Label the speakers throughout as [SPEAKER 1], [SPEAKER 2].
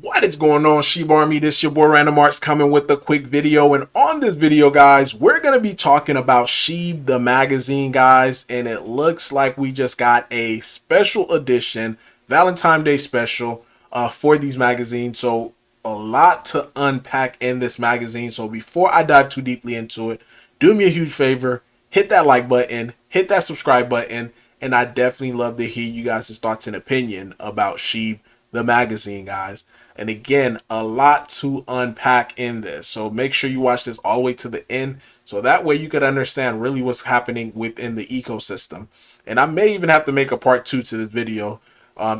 [SPEAKER 1] What is going on, Shiba Army? This your boy Random Arts coming with a quick video. And on this video, guys, we're going to be talking about Sheeb the magazine, guys. And it looks like we just got a special edition, Valentine's Day special for these magazines. So a lot to unpack in this magazine. So before I dive too deeply into it, do me a huge favor, hit that like button, hit that subscribe button. And I definitely love to hear you guys' thoughts and opinion about Sheeb the magazine, guys. And again, a lot to unpack in this. So make sure you watch this all the way to the end. So that way you could understand really what's happening within the ecosystem. And I may even have to make a part 2 to this video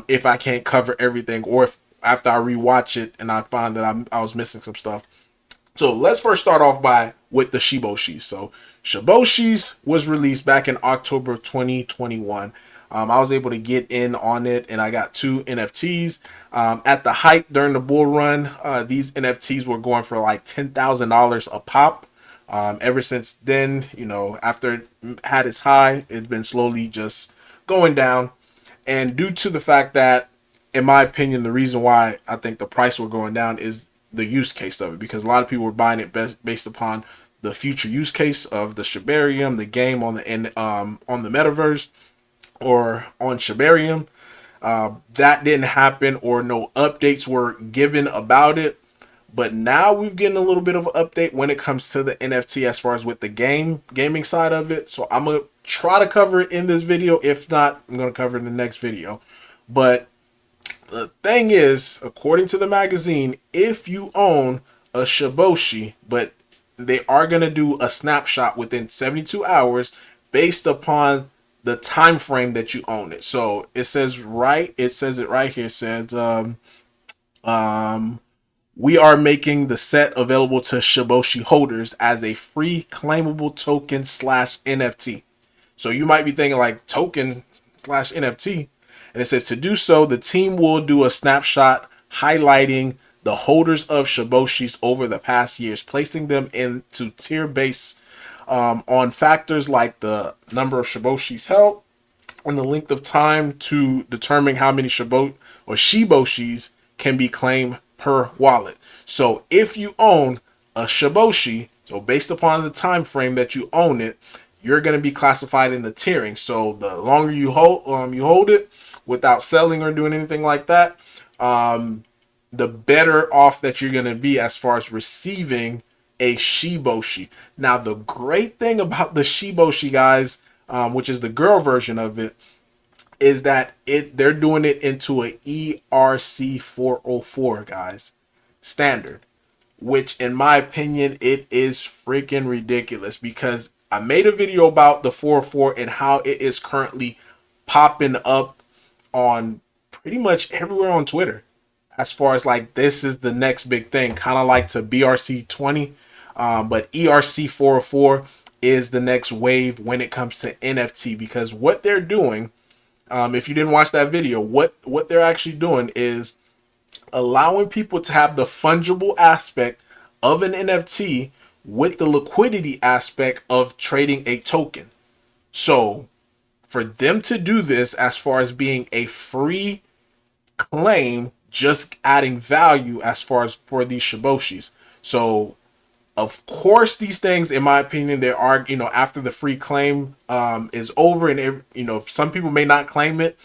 [SPEAKER 1] if I can't cover everything, or if after I rewatch it and I find that I was missing some stuff. So let's first start off with the Shiboshi. So Shiboshi was released back in October of 2021. I was able to get in on it, and I got 2 NFTs. At the height during the bull run, these NFTs were going for like $10,000 a pop. Ever since then, you know, after it had its high, it's been slowly just going down. And due to the fact that, in my opinion, the reason why I think the price were going down is the use case of it, because a lot of people were buying it based upon the future use case of the Shibarium, the game on the metaverse, or on Shibarium. That didn't happen, or no updates were given about it. But now we've getting a little bit of an update when it comes to the NFT as far as with the gaming side of it. So I'm gonna try to cover it in this video. If not, I'm gonna cover it in the next video. But the thing is, according to the magazine, if you own a Shiboshi, but they are gonna do a snapshot within 72 hours based upon the time frame that you own it. So it says it right here. It says we are making the set available to Shiboshi holders as a free claimable token / NFT. So you might be thinking like token / NFT. And it says to do so, the team will do a snapshot highlighting the holders of Shiboshis over the past years, placing them into tier base on factors like the number of Shiboshis held and the length of time to determine how many Shiboshis can be claimed per wallet. So if you own a Shiboshi, so based upon the time frame that you own it, you're going to be classified in the tiering. So the longer you hold it without selling or doing anything like that, the better off that you're going to be as far as receiving a Shiboshi. Now, the great thing about the Shiboshi, guys, which is the girl version of it, is that they're doing it into a ERC404, guys, standard, which in my opinion, it is freaking ridiculous, because I made a video about the 404 and how it is currently popping up on pretty much everywhere on Twitter, as far as like this is the next big thing, kind of like to BRC20. But ERC404 is the next wave when it comes to NFT, because what they're doing, if you didn't watch that video, what they're actually doing is allowing people to have the fungible aspect of an NFT with the liquidity aspect of trading a token. So for them to do this as far as being a free claim, just adding value as far as for these Shiboshis. So of course, these things, in my opinion, there are, you know, after the free claim is over, and you know, some people may not claim it.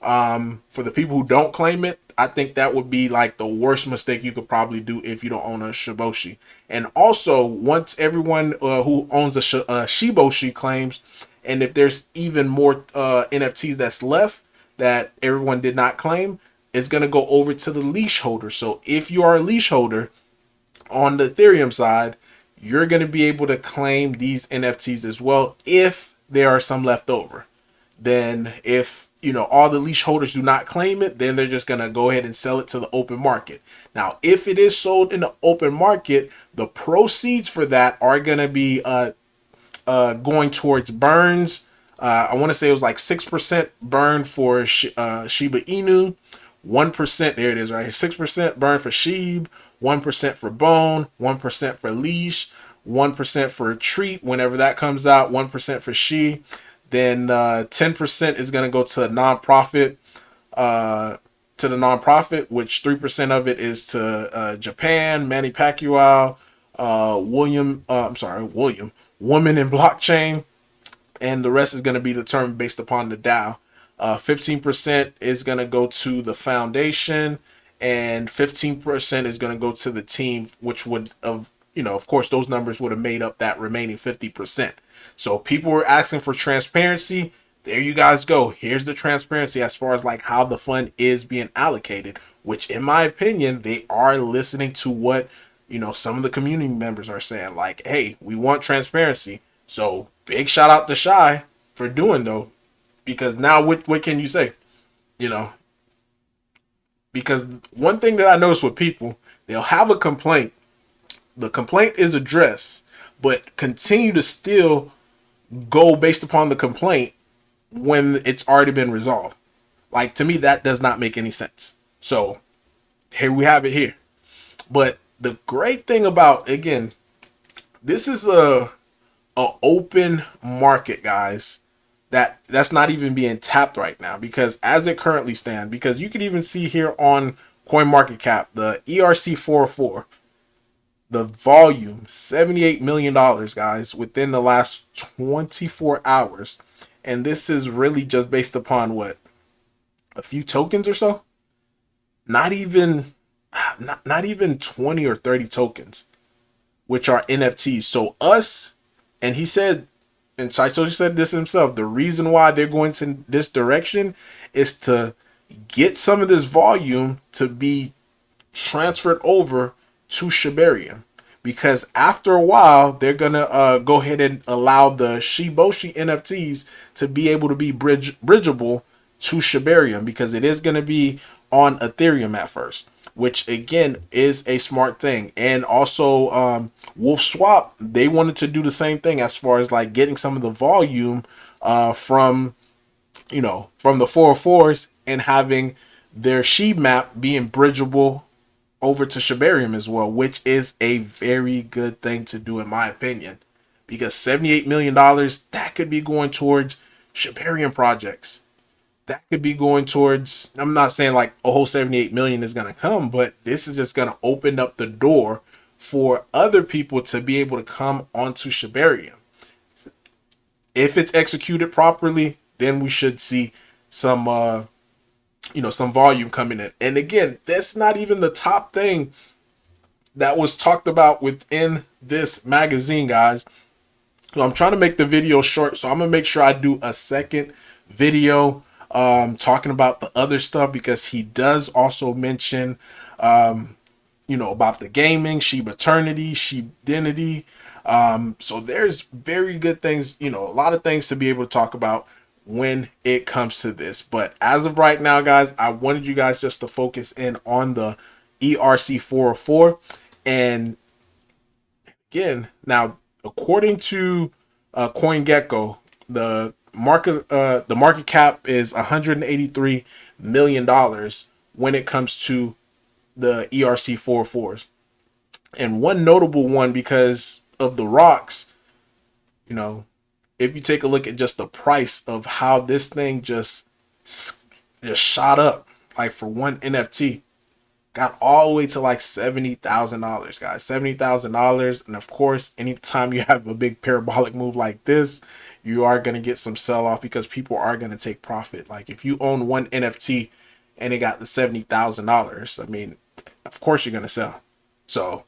[SPEAKER 1] For the people who don't claim it, I think that would be like the worst mistake you could probably do if you don't own a Shiboshi. And also, once everyone who owns a Shiboshi claims, and if there's even more NFTs that's left that everyone did not claim, it's going to go over to the leash holder. So if you are a leash holder on the Ethereum side, you're going to be able to claim these NFTs as well if there are some left over. Then if, you know, all the leash holders do not claim it, then they're just going to go ahead and sell it to the open market. Now, if it is sold in the open market, the proceeds for that are going to be going towards burns. I want to say it was like 6% burn for Shiba Inu, 1%, there it is right here, 6% burn for Sheeb, 1% for Bone, 1% for Leash, 1% for Treat whenever that comes out, 1% for Then 10% is going to go to a nonprofit to the nonprofit, which 3% of it is to Japan, Manny Pacquiao, William, Woman in Blockchain, and the rest is going to be determined based upon the DAO. 15% is going to go to the foundation, and 15% is going to go to the team, which would of course, those numbers would have made up that remaining 50%. So people were asking for transparency. There you guys go. Here's the transparency as far as like how the fund is being allocated, which in my opinion, they are listening to what, some of the community members are saying, like, hey, we want transparency. So big shout out to Shy for doing though, because now what can you say? Because one thing that I notice with people, they'll have a complaint. The complaint is addressed, but continue to still go based upon the complaint when it's already been resolved. Like, to me, that does not make any sense. So here we have it here. But the great thing about, again, this is a open market, guys, that's not even being tapped right now, because as it currently stands, because you could even see here on CoinMarketCap, the ERC404, the volume, $78 million, guys, within the last 24 hours. And this is really just based upon what? A few tokens or so? Not even 20 or 30 tokens, which are NFTs. So us, and he said, and Shytoshi said this himself, the reason why they're going in this direction is to get some of this volume to be transferred over to Shibarium, because after a while they're gonna go ahead and allow the Shiboshi NFTs to be able to be bridgeable to Shibarium, because it is gonna be on Ethereum at first, which again is a smart thing. And also Wolf Swap, they wanted to do the same thing as far as like getting some of the volume from the 404s and having their Shib map being bridgeable over to Shibarium as well, which is a very good thing to do in my opinion, because $78 million, that could be going towards Shibarium projects. That could be going towards, I'm not saying like a whole 78 million is going to come, but this is just going to open up the door for other people to be able to come onto Shibarium. If it's executed properly, then we should see some some volume coming in. And again, that's not even the top thing that was talked about within this magazine, guys. So I'm trying to make the video short, so I'm gonna make sure I do a second video talking about the other stuff, because he does also mention about the gaming, Shiba Eternity, Shiba Identity. So there's very good things, a lot of things to be able to talk about when it comes to this. But as of right now, guys, I wanted you guys just to focus in on the ERC404. And again, now according to CoinGecko, the market cap is $183 million when it comes to the ERC404s. And one notable one, because of the rocks, if you take a look at just the price of how this thing just shot up, like for one NFT, got all the way to like $70,000, guys. $70,000. And of course, anytime you have a big parabolic move like this, you are going to get some sell off, because people are going to take profit. Like if you own one NFT and it got the $70,000, I mean, of course you're going to sell. So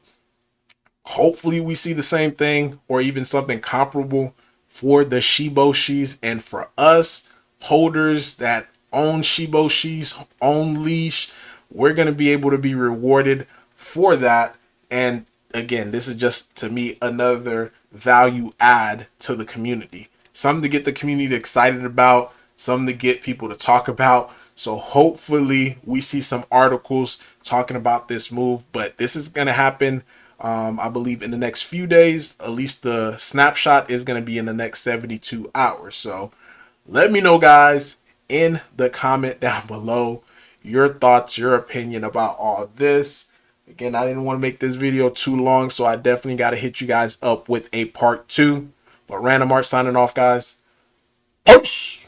[SPEAKER 1] hopefully we see the same thing, or even something comparable for the Shiboshis. And for us holders that own Shiboshis, own Leash, we're going to be able to be rewarded for that. And again, this is just, to me, another value add to the community. Something to get the community excited about, something to get people to talk about. So hopefully we see some articles talking about this move, but this is going to happen, I believe, in the next few days. At least the snapshot is going to be in the next 72 hours. So let me know, guys, in the comment down below your thoughts, your opinion about all this. Again, I didn't want to make this video too long, so I definitely got to hit you guys up with a part 2. But Random Art signing off, guys. Peace.